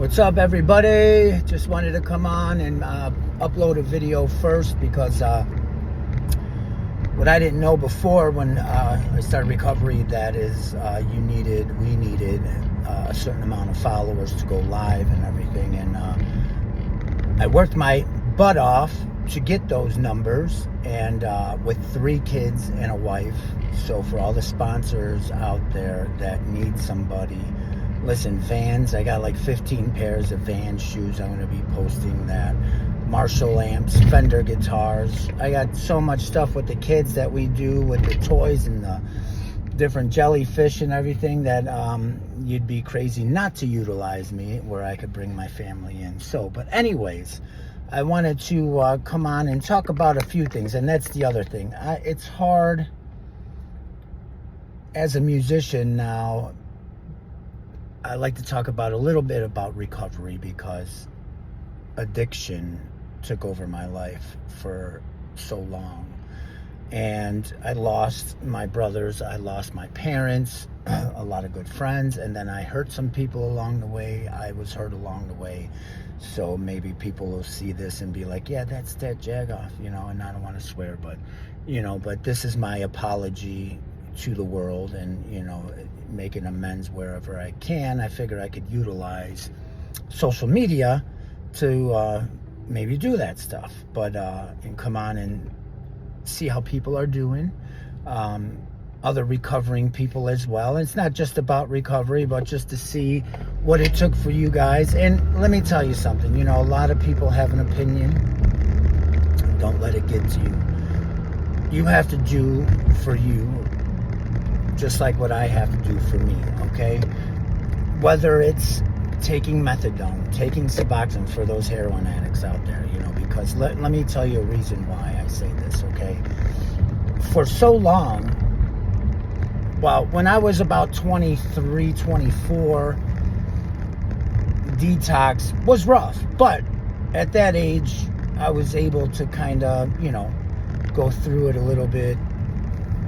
What's up, everybody? Just wanted to come on and upload a video first because what I didn't know before when I started recovery, that is we needed a certain amount of followers to go live and everything, and I worked my butt off to get those numbers, and with 3 kids and a wife. So for all the sponsors out there that need somebody, listen, Vans, I got like 15 pairs of Vans shoes. I'm going to be posting that. Marshall amps, Fender guitars. I got so much stuff with the kids that we do with the toys and the different jellyfish and everything that you'd be crazy not to utilize me, where I could bring my family in. So, but anyways, I wanted to come on and talk about a few things, and that's the other thing. It's hard as a musician now. I like to talk about a little bit about recovery because addiction took over my life for so long. And I lost my brothers, I lost my parents, a lot of good friends, and then I hurt some people along the way. I was hurt along the way. So maybe people will see this and be like, yeah, that's that Jagoff, and I don't want to swear, but, but this is my apology to the world, and making amends wherever I can. I figured I could utilize social media to maybe do that stuff, but and come on and see how people are doing, other recovering people as well. And it's not just about recovery, but just to see what it took for you guys. And let me tell you something, a lot of people have an opinion. Don't let it get to you. You have to do for you just like what I have to do for me, okay? Whether it's taking methadone, taking Suboxone for those heroin addicts out there, because let me tell you a reason why I say this, okay? For so long, well, when I was about 23, 24, detox was rough, but at that age, I was able to kind of, go through it a little bit.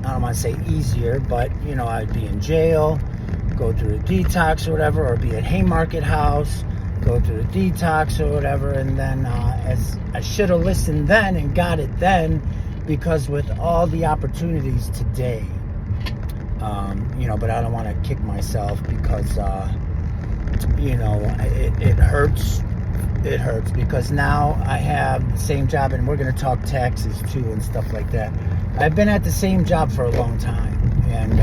I don't want to say easier, but, I'd be in jail, go through a detox or whatever, or be at Haymarket House, go through a detox or whatever, and then as I should have listened then and got it then, because with all the opportunities today, but I don't want to kick myself because, it hurts. It hurts because now I have the same job, and we're going to talk taxes too and stuff like that. I've been at the same job for a long time, and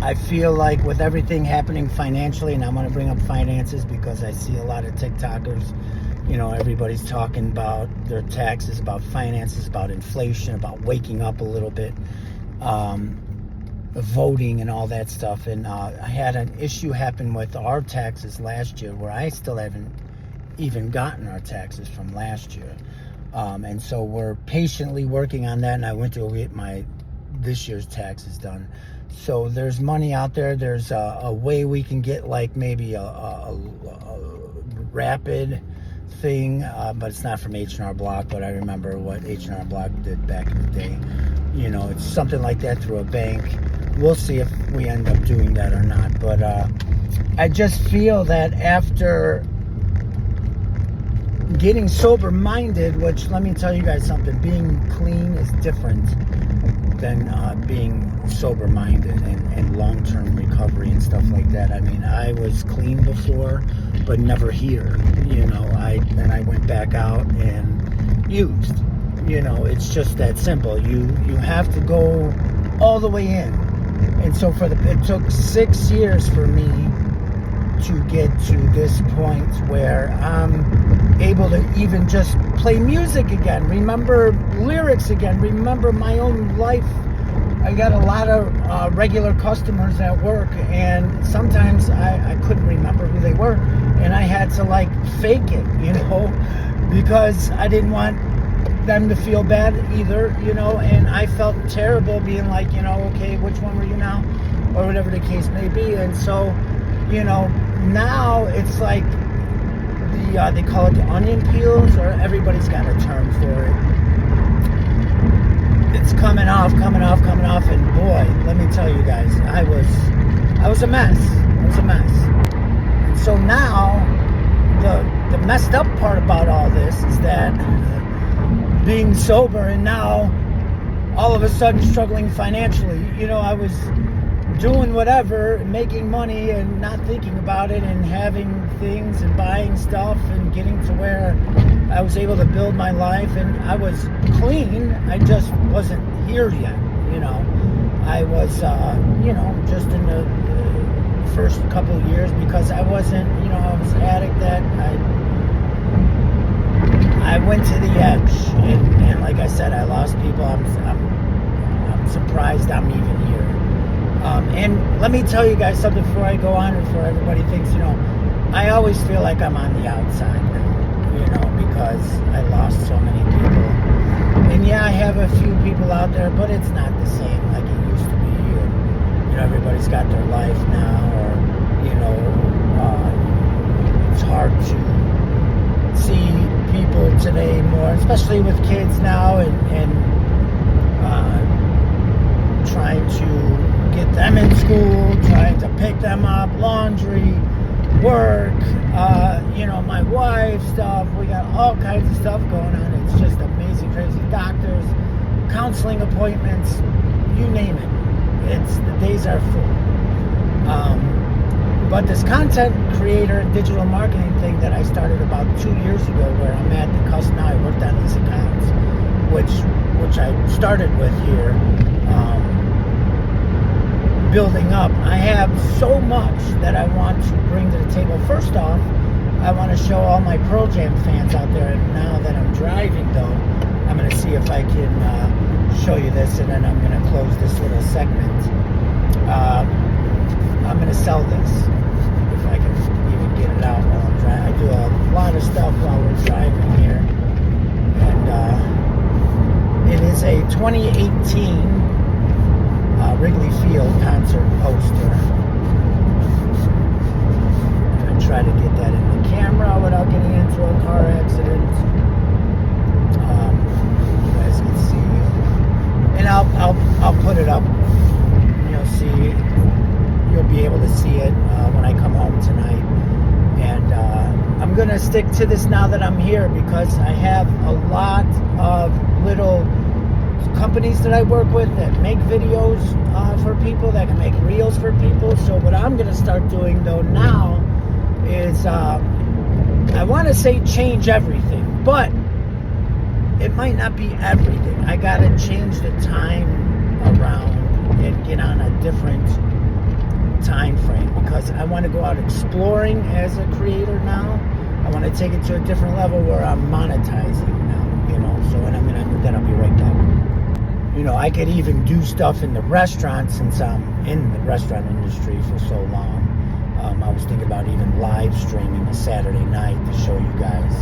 I feel like with everything happening financially, and I'm going to bring up finances because I see a lot of TikTokers, everybody's talking about their taxes, about finances, about inflation, about waking up a little bit, voting and all that stuff. And I had an issue happen with our taxes last year where I still haven't even gotten our taxes from last year. And so we're patiently working on that, and I went to go get this year's taxes done. So there's money out there. There's a way we can get like maybe a rapid thing, but it's not from H&R Block, but I remember what H&R Block did back in the day. It's something like that through a bank. We'll see if we end up doing that or not. But I just feel that after getting sober-minded, which let me tell you guys something, being clean is different than being sober-minded and long-term recovery and stuff like that. I mean, I was clean before, but never here. I went back out and used. It's just that simple. You have to go all the way in. And so it took 6 years for me to get to this point where I'm able to even just play music again, remember lyrics again, remember my own life. I got a lot of regular customers at work, and sometimes I couldn't remember who they were, and I had to fake it, because I didn't want them to feel bad either, and I felt terrible being like, okay, which one were you now, or whatever the case may be. And so, now it's like they call it the onion peels, or everybody's got a term for it. It's coming off, and boy, let me tell you guys, I was a mess. I was a mess. so now, the messed up part about all this is that being sober and now all of a sudden struggling financially. I was doing whatever, making money and not thinking about it, and having things and buying stuff and getting to where I was able to build my life, and I was clean. I just wasn't here yet. I was just in the first couple of years, because I wasn't, I was an addict that I went to the edge, and like I said, I lost people. I'm surprised I'm even here. And let me tell you guys something before I go on, and before everybody thinks, I always feel like I'm on the outside now, because I lost so many people. And yeah, I have a few people out there, but it's not the same like it used to be. And, everybody's got their life now, or, it's hard to see people today more, especially with kids now, and trying to get them in school, trying to pick them up, laundry, work, my wife stuff. We got all kinds of stuff going on. It's just amazing, crazy. Doctors, counseling appointments, you name it. The days are full. But this content creator digital marketing thing that I started about 2 years ago, where I'm at the cusp now, I worked on these accounts, which I started with here, building up. I have so much that I want to bring to the table. First off, I want to show all my Pearl Jam fans out there, and now that I'm driving though, I'm going to see if I can show you this, and then I'm going to close this little segment. I'm going to sell this, if I can even get it out while I'm driving. I do a lot of stuff while we're driving here, and it is a 2018 Wrigley Field concert poster. I'm going to try to get that in the camera without getting into a car accident. You guys can see, and I'll put it up. You'll be able to see it when I come home tonight. And I'm going to stick to this now that I'm here, because I have a lot of little companies that I work with that make videos for people, that can make reels for people. So what I'm going to start doing though now is I want to say change everything, but it might not be everything. I got to change the time around and get on a different time frame, because I want to go out exploring as a creator now. I want to take it to a different level where I'm monetizing now, so when I'm going to do that, I'll be right back. I could even do stuff in the restaurant, since I'm in the restaurant industry for so long. I was thinking about even live streaming a Saturday night to show you guys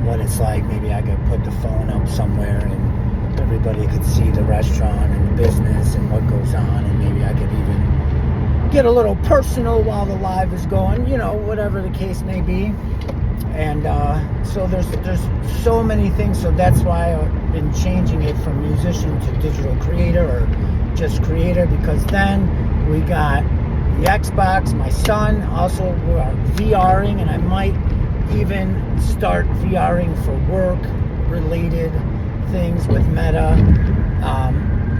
what it's like. Maybe I could put the phone up somewhere and everybody could see the restaurant and the business and what goes on, and maybe I could even get a little personal while the live is going, whatever the case may be. And so there's so many things. So that's why I've been changing it from musician to digital creator, or just creator, because then we got the Xbox. My son also, we're VRing, and I might even start VRing for work related things with Meta.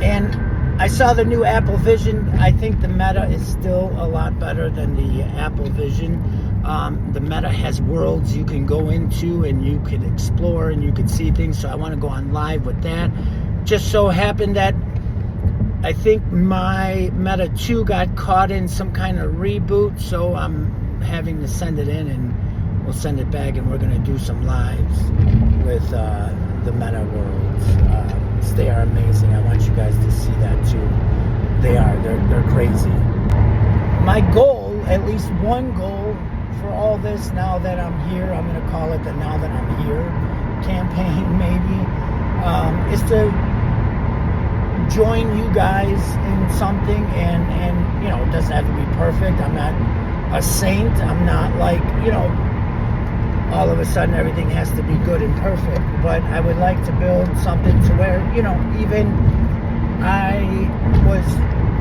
And I saw the new Apple Vision. I think the Meta is still a lot better than the Apple Vision. The Meta has worlds you can go into, and you can explore, and you can see things. So I want to go on live with that. Just so happened that I think my Meta 2 got caught in some kind of reboot, so I'm having to send it in, and we'll send it back, and we're going to do some lives with the Meta worlds. They are amazing. I want you guys to see that too. They're crazy. My goal, at least one goal for all this, now that I'm here, I'm going to call it the Now That I'm Here campaign, maybe, is to join you guys in something, and it doesn't have to be perfect. I'm not a saint. I'm not like, all of a sudden everything has to be good and perfect, but I would like to build something to where, even I was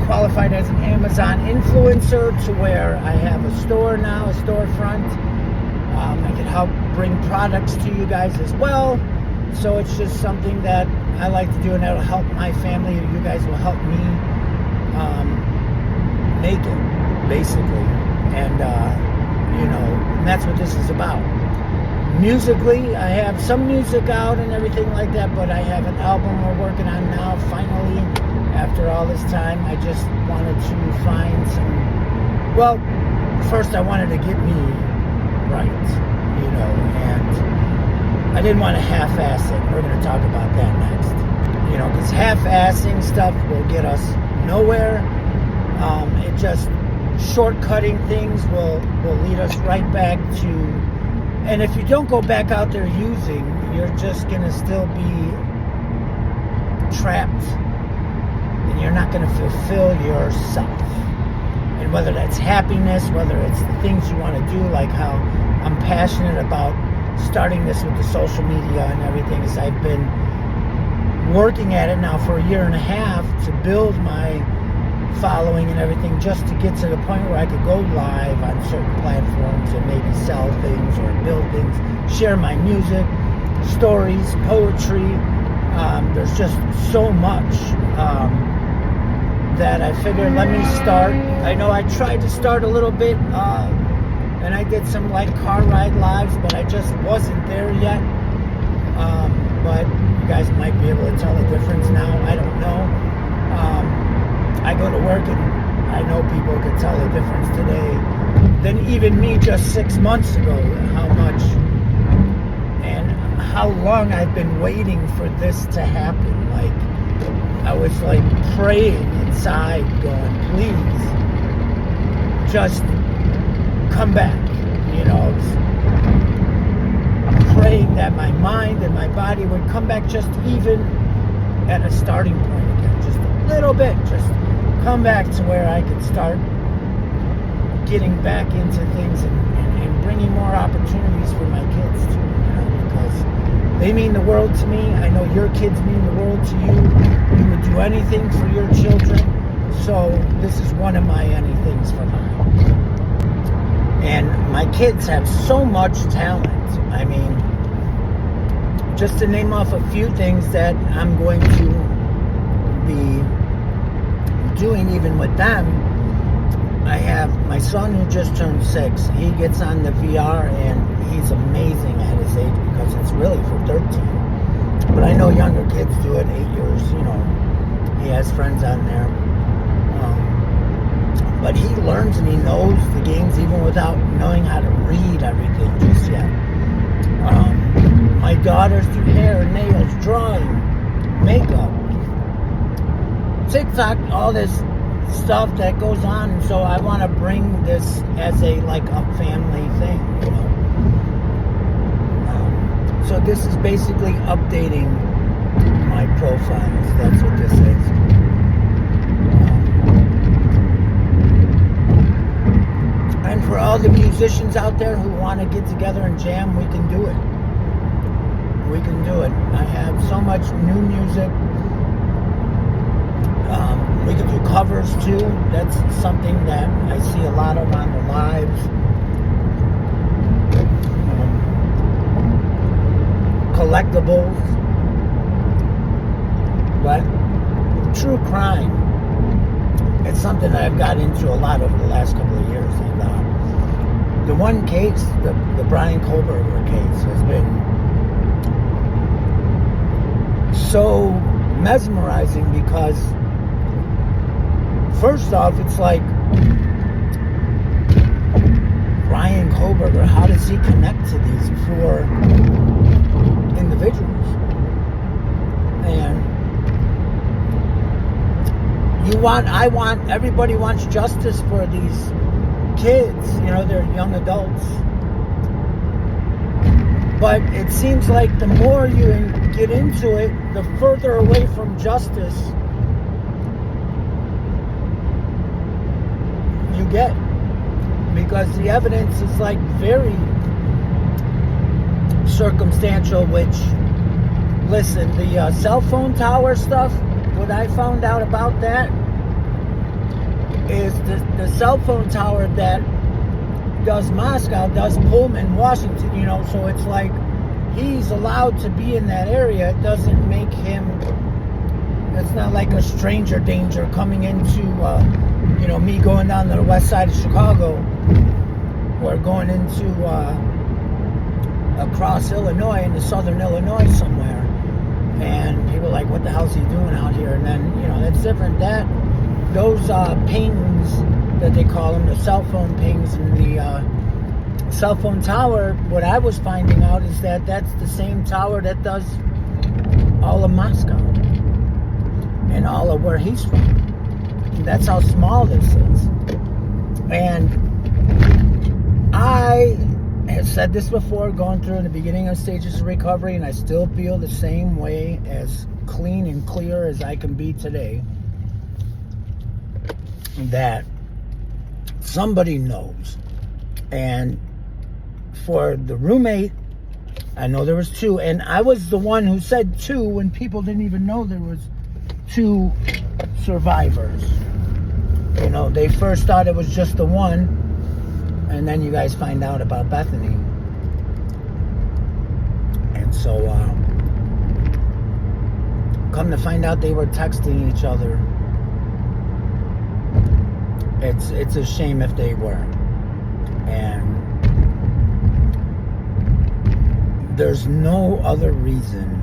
qualified as an Amazon influencer to where I have a store now, a storefront. I can help bring products to you guys as well. So it's just something that I like to do, and that'll help my family. You guys will help me make it, basically. And, and that's what this is about. Musically, I have some music out and everything like that, but I have an album we're working on now, finally, after all this time. I just wanted to find some, well, first I wanted to get me right, and I didn't want to half-ass it. We're going to talk about that next. Because half-assing stuff will get us nowhere. It just, shortcutting things will lead us right back to, and if you don't go back out there using, you're just going to still be trapped, and you're not going to fulfill yourself. And whether that's happiness, whether it's the things you want to do, like how I'm passionate about starting this with the social media and everything, is I've been working at it now for a year and a half to build my following and everything, just to get to the point where I could go live on certain platforms and maybe sell things or build things, share my music, stories, poetry. There's just so much that I figured, let me start. I know I tried to start a little bit, and I did some car ride lives, but I just wasn't there yet. But you guys might be able to tell the difference now. I don't know. I go to work, and I know people could tell the difference today than even me just 6 months ago, how much and how long I've been waiting for this to happen. I was praying inside, going, please, just come back. I was praying that my mind and my body would come back just even at a starting point again, just a little bit, just come back to where I could start getting back into things and bringing more opportunities for my kids too, because they mean the world to me. I know your kids mean the world to you. You would do anything for your children. So this is one of my anythings for mine. And my kids have so much talent. I mean, just to name off a few things that I'm going to be doing even with them, I have my son who just turned 6. He gets on the VR, and he's amazing at his age because it's really for 13. But I know younger kids do it, 8 years, he has friends on there. But he learns and he knows the games even without knowing how to read everything just yet. My daughters do hair, nails, drawing, makeup, TikTok, all this stuff that goes on. And so I want to bring this as a family thing, so this is basically updating my profiles. That's what this is. And for all the musicians out there who want to get together and jam, we can do it. We can do it. I have so much new music. We can do covers too. That's something that I see a lot of on the lives. Collectibles. But true crime, it's something that I've got into a lot over the last couple of years. And the one case, the Brian Kohlberger case, has been so mesmerizing because, first off, it's Brian Kohlberger, how does he connect to these 4 individuals? And everybody wants justice for these kids, they're young adults. But it seems like the more you get into it, the further away from justice you get. Because the evidence is very circumstantial, which, listen, the cell phone tower stuff, what I found out about that, is the cell phone tower that does Moscow, does Pullman, Washington, you know, so it's like he's allowed to be in that area. It doesn't make him, it's not like a stranger danger coming into, you know, me going down to the west side of Chicago or going into across Illinois, into southern Illinois somewhere. And people are like, what the hell's he doing out here? And then, you know, that's different. Those pings that they call them, the cell phone pings and the cell phone tower, what I was finding out is that that's the same tower that does all of Moscow and all of where he's from. And that's how small this is. And I have said this before, going through in the beginning of stages of recovery, and I still feel the same way, as clean and clear as I can be today, that somebody knows. And for the roommate, I know there was two, and I was the one who said two when people didn't even know there was two survivors. You know, they first thought it was just the one, and then you guys find out about Bethany. And so come to find out they were texting each other. It's a shame if they weren't. And there's no other reason.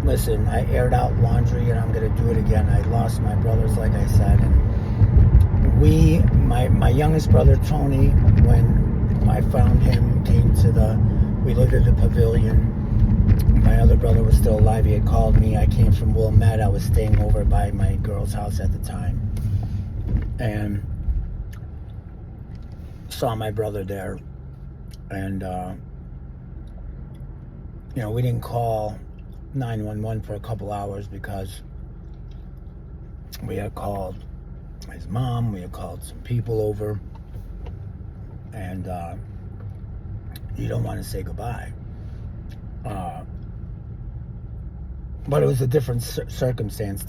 Listen, I aired out laundry and I'm going to do it again. I lost my brothers, like I said. And my youngest brother, Tony, when I found him, we lived at the pavilion. My other brother was still alive. He had called me. I came from Wilmette. I was staying over by my girl's house at the time. And saw my brother there. And, you know, we didn't call 911 for a couple hours because we had called his mom, we had called some people over, and you don't want to say goodbye. But it was a different circumstance.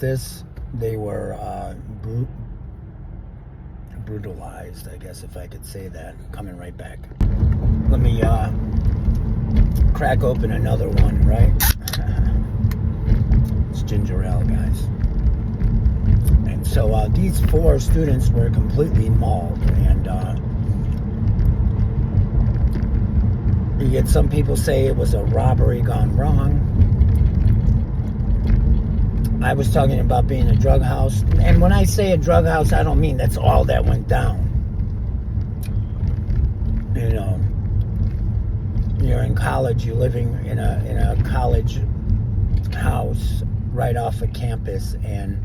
They were brutalized, I guess, if I could say that. Coming right back. Let me crack open another one, right? It's ginger ale, guys. And so these four students were completely mauled, and you get some people say it was a robbery gone wrong. I was talking about being a drug house, and when I say a drug house, I don't mean that's all that went down. You know, you're in college, you're living in a college house right off of campus, and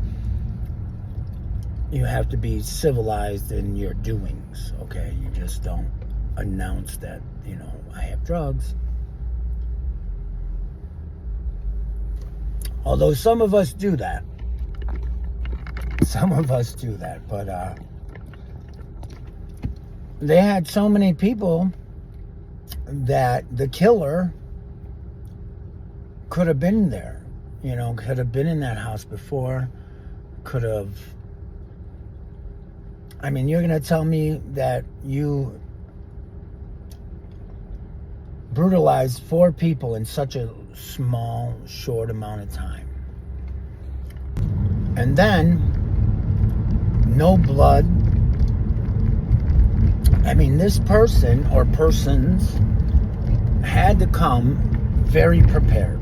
you have to be civilized in your doings, okay? You just don't announce that, you know, I have drugs. Although some of us do that. But they had so many people that the killer could have been there. You know, could have been in that house before. Could have... I mean, you're going to tell me that you brutalized 4 people in such a small, short amount of time. And then, no blood. I mean, this person or persons had to come very prepared.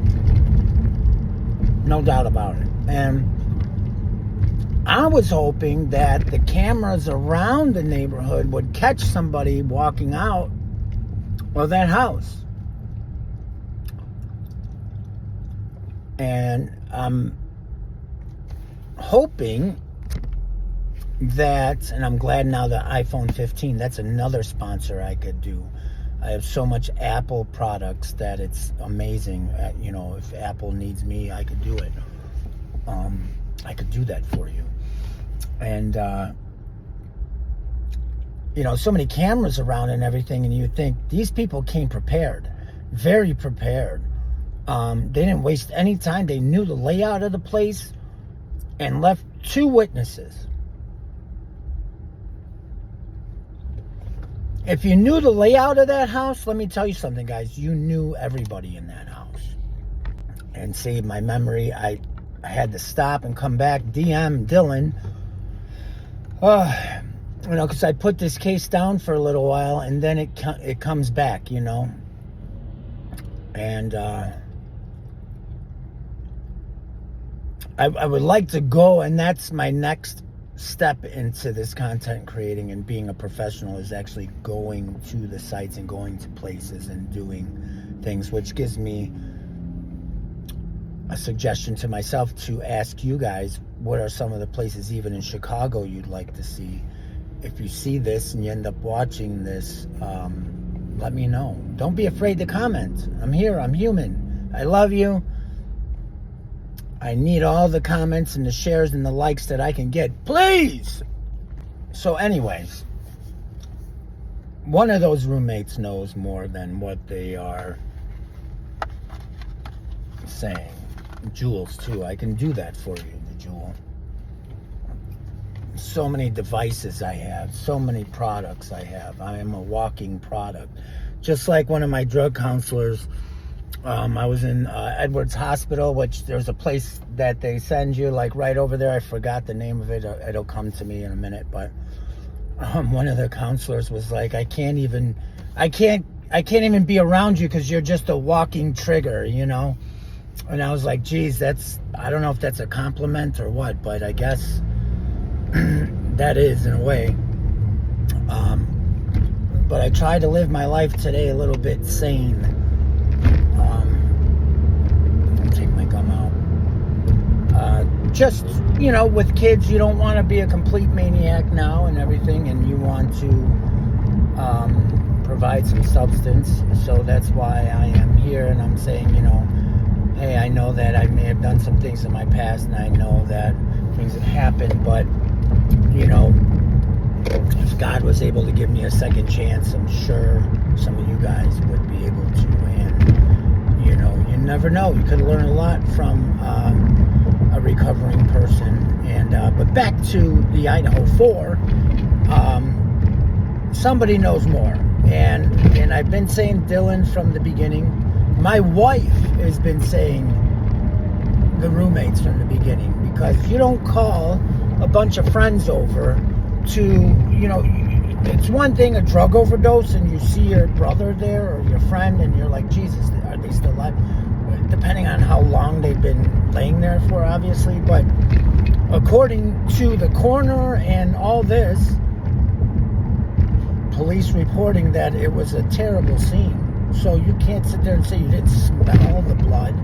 No doubt about it. And I was hoping that the cameras around the neighborhood would catch somebody walking out of that house. And I'm hoping that, and I'm glad now the iPhone 15, that's another sponsor I could do. I have so much Apple products that it's amazing. You know, if Apple needs me, I could do it. I could do that for you. And, you know, so many cameras around and everything, and you think these people came prepared, very prepared. They didn't waste any time. They knew the layout of the place and left 2 witnesses. if you knew the layout of that house, let me tell you something, guys. You knew everybody in that house. And save my memory, I had to stop and come back, DM Dylan. Because I put this case down for a little while, and then it comes back, And I would like to go, and that's my next step into this content creating and being a professional, is actually going to the sites and going to places and doing things, which gives me a suggestion to myself to ask you guys, what are some of the places even in Chicago you'd like to see? If you see this and you end up watching this, let me know. Don't be afraid to comment. I'm here. I'm human. I love you. I need all the comments and the shares and the likes that I can get. Please! So anyways, one of those roommates knows more than what they are saying. Jules, too. I can do that for you, the Jewel. So many devices I have. So many products I have. I am a walking product. Just like one of my drug counselors, I was in Edwards Hospital, which there's a place that they send you, like right over there. I forgot the name of it. It'll come to me in a minute. But one of the counselors was like, I can't even be around you because you're just a walking trigger, And I was like, geez, I don't know if that's a compliment or what, but I guess that is in a way. But I try to live my life today a little bit sane. Take my gum out. Just, with kids, you don't want to be a complete maniac now and everything, and you want to provide some substance. So that's why I am here, and I'm saying, hey, I know that I may have done some things in my past, and I know that things have happened, but, if God was able to give me a second chance, I'm sure some of you guys would be able to, and, you never know. You could learn a lot from a recovering person, and, but back to the Idaho 4, somebody knows more, and I've been saying Dylan from the beginning. My wife has been saying the roommates from the beginning, because you don't call a bunch of friends over to, it's one thing, a drug overdose, and you see your brother there or your friend, and you're like, Jesus, are they still alive? Depending on how long they've been laying there for, obviously. But according to the coroner and all this, police reporting that it was a terrible scene. So you can't sit there and say you didn't smell the blood.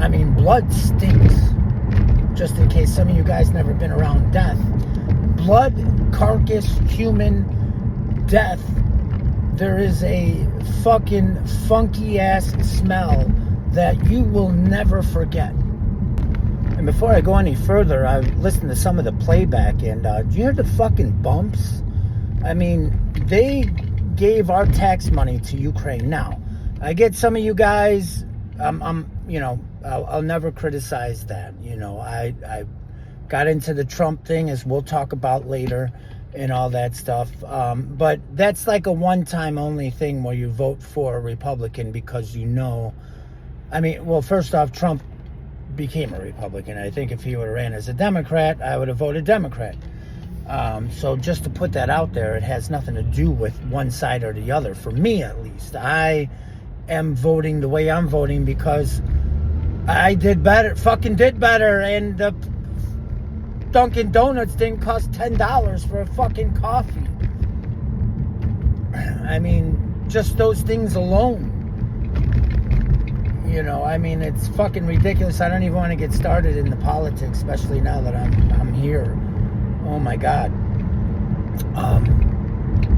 I mean, blood stinks. Just in case some of you guys never been around death. Blood, carcass, human death. There is a fucking funky ass smell that you will never forget. And before I go any further, I listened to some of the playback, and do you hear the fucking bumps? I mean, they gave our tax money to Ukraine. Now, I get some of you guys, I'll never criticize that. I got into the Trump thing, as we'll talk about later, and all that stuff. But that's like a one-time only thing where you vote for a Republican because first off, Trump became a Republican. I think if he would have ran as a Democrat, I would have voted Democrat. So just to put that out there, it has nothing to do with one side or the other. For me, at least, I am voting the way I'm voting because I did better, and the Dunkin' Donuts didn't cost $10 for a fucking coffee. I mean, just those things alone. It's fucking ridiculous. I don't even want to get started in the politics, especially now that I'm here. Oh my God.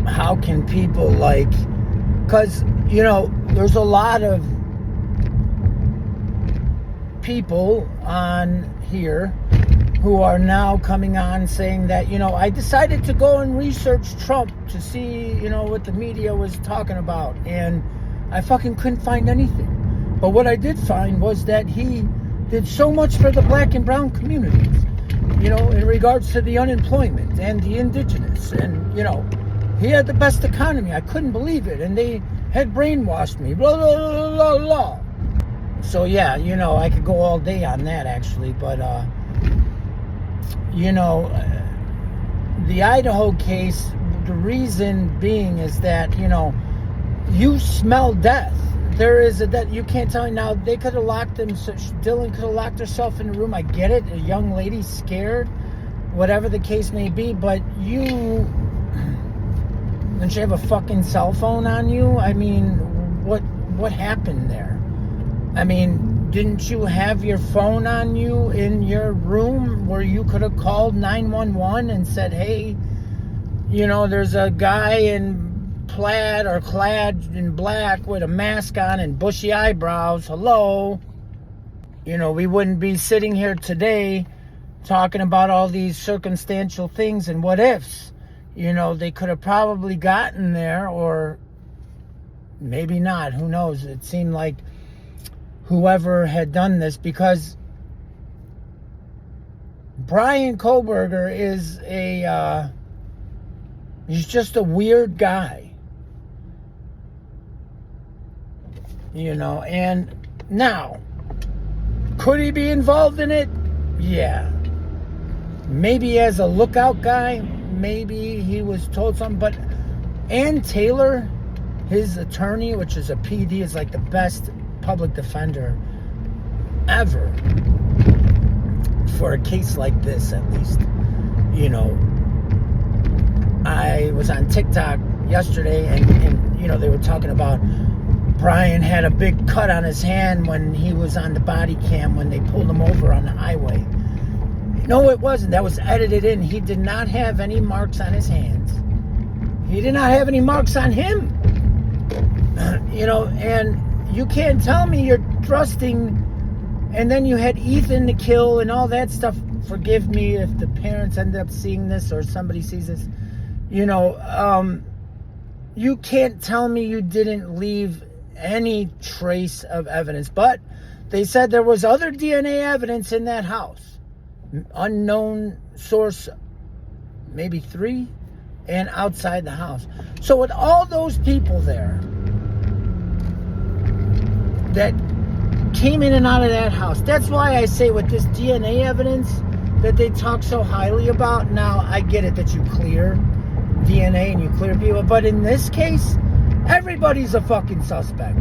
How can people because, there's a lot of people on here who are now coming on saying that, I decided to go and research Trump to see, what the media was talking about. And I fucking couldn't find anything. But what I did find was that he did so much for the black and brown communities, in regards to the unemployment and the indigenous and, He had the best economy. I couldn't believe it. And they had brainwashed me. Blah, blah, blah, blah, blah. So, yeah, you know, I could go all day on that, actually. But, you know, the Idaho case, the reason being is that, you know, you smell death. There is a death. You can't tell me now. They could have locked him. Dylan could have locked herself in the room. I get it. A young lady scared, whatever the case may be. But you, don't you have a fucking cell phone on you? I mean, what happened there? I mean, didn't you have your phone on you in your room where you could have called 911 and said, hey, you know, there's a guy in plaid or clad in black with a mask on and bushy eyebrows. Hello. You know, we wouldn't be sitting here today talking about all these circumstantial things and what ifs. You know, they could have probably gotten there, or maybe not. Who knows? It seemed like whoever had done this, because Brian Koberger is he's just a weird guy. You know, and now, could he be involved in it? Yeah. Maybe as a lookout guy, maybe he was told something, but Ann Taylor, his attorney, which is a PD, is like the best public defender ever for a case like this, at least. You know, I was on TikTok yesterday and you know, they were talking about Brian had a big cut on his hand when he was on the body cam when they pulled him over on the highway. No, it wasn't. That was edited in. He did not have any marks on his hands. He did not have any marks on him. You know, and you can't tell me you're trusting, and then you had Ethan to kill and all that stuff. Forgive me if the parents end up seeing this or somebody sees this. You know, you can't tell me you didn't leave any trace of evidence. But they said there was other DNA evidence in that house. Unknown source, maybe 3, and outside the house. So with all those people there that came in and out of that house, that's why I say with this DNA evidence that they talk so highly about. Now, I get it that you clear DNA and you clear people, but in this case, everybody's a fucking suspect.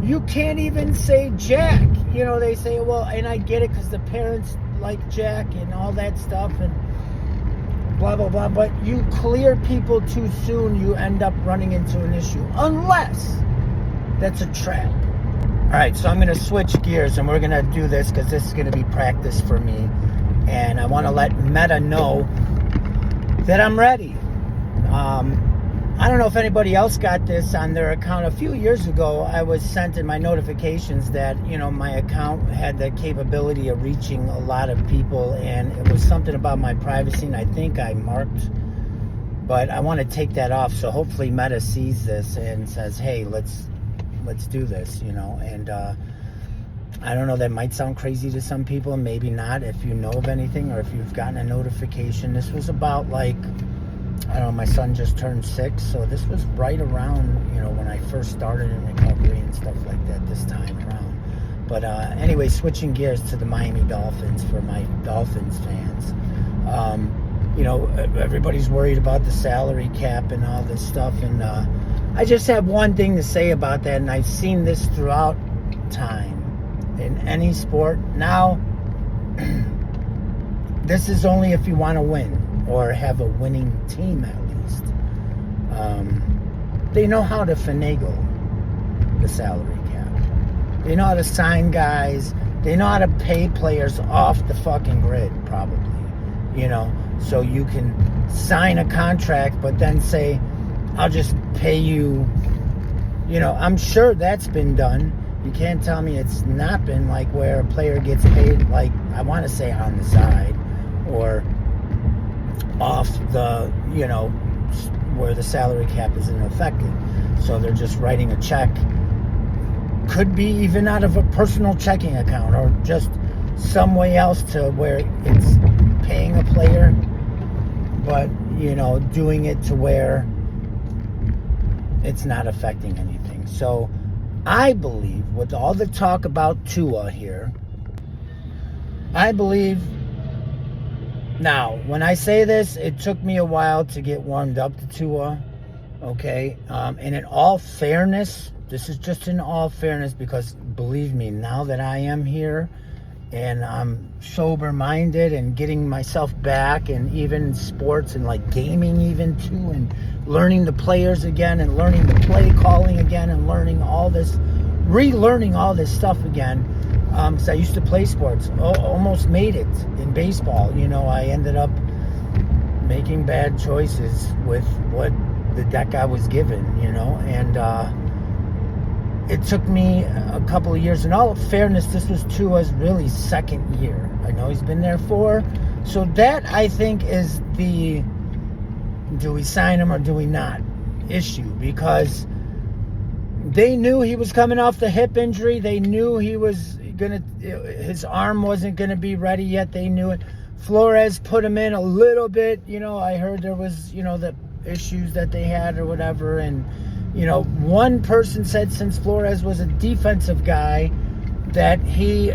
You can't even say Jack. You know, they say, well, and I get it because the parents like Jack and all that stuff and blah, blah, blah. But you clear people too soon, you end up running into an issue. Unless that's a trap. All right, so I'm going to switch gears and we're going to do this because this is going to be practice for me. And I want to let Meta know that I'm ready. I don't know if anybody else got this on their account. A few years ago, I was sent in my notifications that, you know, my account had the capability of reaching a lot of people, and it was something about my privacy, and I think I marked, but I want to take that off. So hopefully Meta sees this and says, hey, let's do this, you know. And I don't know, that might sound crazy to some people, maybe not. If you know of anything or if you've gotten a notification, this was about like, I don't know, my son just turned 6, so this was right around, you know, when I first started in recovery and stuff like that this time around. But anyway, switching gears to the Miami Dolphins for my Dolphins fans. You know, everybody's worried about the salary cap and all this stuff, and I just have one thing to say about that, and I've seen this throughout time in any sport. Now, this is only if you want to win, or have a winning team at least. They know how to finagle the salary cap. They know how to sign guys. They know how to pay players off the fucking grid, probably. You know, so you can sign a contract, but then say, I'll just pay you. You know, I'm sure that's been done. You can't tell me it's not been, like where a player gets paid, like, I want to say on the side, or off the, you know, where the salary cap isn't affected. So they're just writing a check. Could be even out of a personal checking account, or just some way else to where it's paying a player, but, you know, doing it to where it's not affecting anything. So I believe, with all the talk about Tua here, I believe, now, when I say this, it took me a while to get warmed up to Tua, okay? And in all fairness, this is just in all fairness, because believe me, now that I am here and I'm sober-minded and getting myself back, and even sports and like gaming even too, and learning the players again, and learning the play calling again, and learning all this, relearning all this stuff again. Because I used to play sports, almost made it in baseball. I ended up making bad choices with what the deck I was given, and it took me a couple of years. In all fairness, this was Tua's really second year. I know he's been there 4. So that, I think, is the do we sign him or do we not issue, because they knew he was coming off the hip injury. They knew he was his arm wasn't going to be ready yet. They knew it. Flores put him in a little bit. I heard there was, the issues that they had or whatever. And, one person said since Flores was a defensive guy that he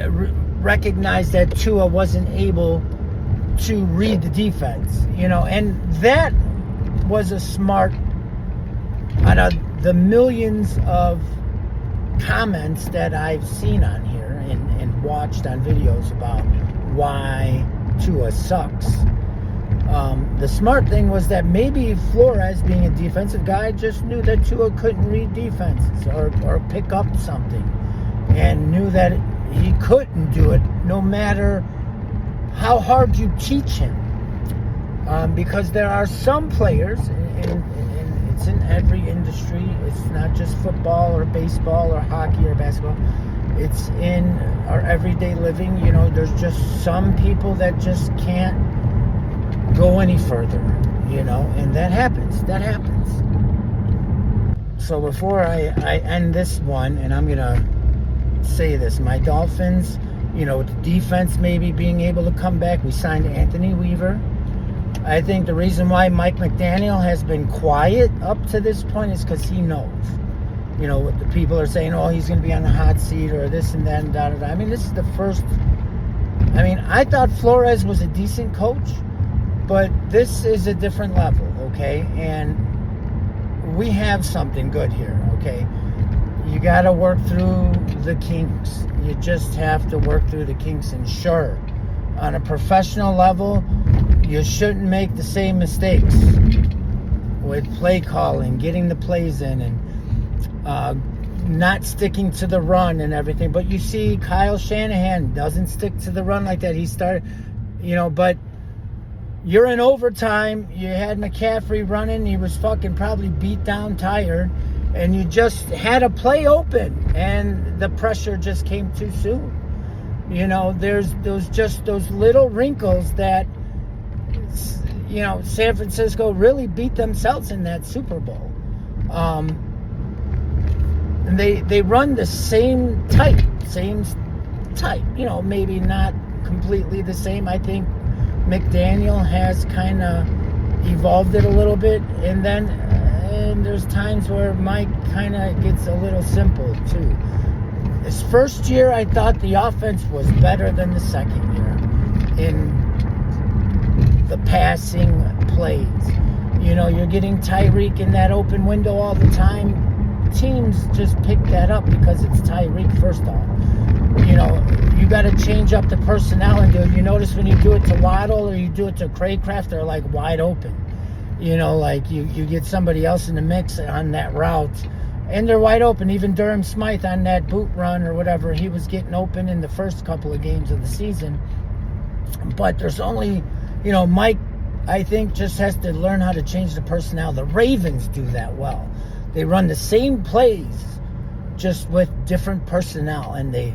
recognized that Tua wasn't able to read the defense, and that was a smart, out of the millions of comments that I've seen on here and watched on videos about why Tua sucks. The smart thing was that maybe Flores, being a defensive guy, just knew that Tua couldn't read defenses or pick up something, and knew that he couldn't do it no matter how hard you teach him. Because there are some players, and it's in every industry. It's not just football or baseball or hockey or basketball. It's in our everyday living. There's just some people that just can't go any further, and that happens. So before I end this one, and I'm going to say this, my Dolphins, with the defense maybe being able to come back, we signed Anthony Weaver. I think the reason why Mike McDaniel has been quiet up to this point is because he knows. What the people are saying, he's going to be on the hot seat or this and that and da-da-da. I mean, this is the first. I thought Flores was a decent coach, but this is a different level, okay? And we have something good here, okay? You got to work through the kinks. You just have to work through the kinks. And sure, on a professional level, you shouldn't make the same mistakes with play calling, getting the plays in, and not sticking to the run and everything. But you see, Kyle Shanahan doesn't stick to the run like that. He started, but you're in overtime. You had McCaffrey running. He was fucking probably beat down, tired. And you just had a play open, and the pressure just came too soon. There's those little wrinkles that, San Francisco really beat themselves in that Super Bowl. And they run the same type, maybe not completely the same. I think McDaniel has kind of evolved it a little bit, and there's times where Mike kind of gets a little simple too. His first year, I thought the offense was better than the second year in the passing plays. You're getting Tyreek in that open window all the time. Teams just pick that up because it's Tyreek, first off. You got to change up the personnel and do it. You notice when you do it to Waddle or you do it to Craycraft, they're like wide open. Like you get somebody else in the mix on that route, and they're wide open. Even Durham Smythe on that boot run or whatever, he was getting open in the first couple of games of the season. But there's only, Mike, I think, just has to learn how to change the personnel. The Ravens do that well. They run the same plays, just with different personnel. And they,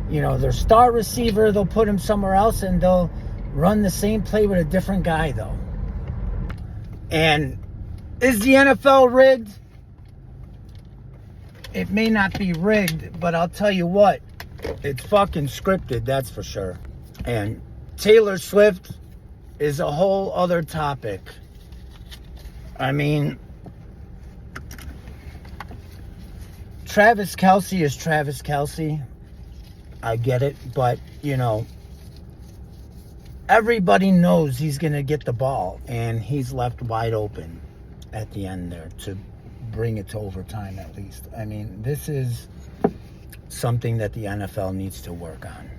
their star receiver, they'll put him somewhere else, and they'll run the same play with a different guy, though. And is the NFL rigged? It may not be rigged, but I'll tell you what, it's fucking scripted, that's for sure. And Taylor Swift is a whole other topic. Travis Kelce is Travis Kelce. I get it, but, everybody knows he's going to get the ball, and he's left wide open at the end there to bring it to overtime at least. I mean, this is something that the NFL needs to work on.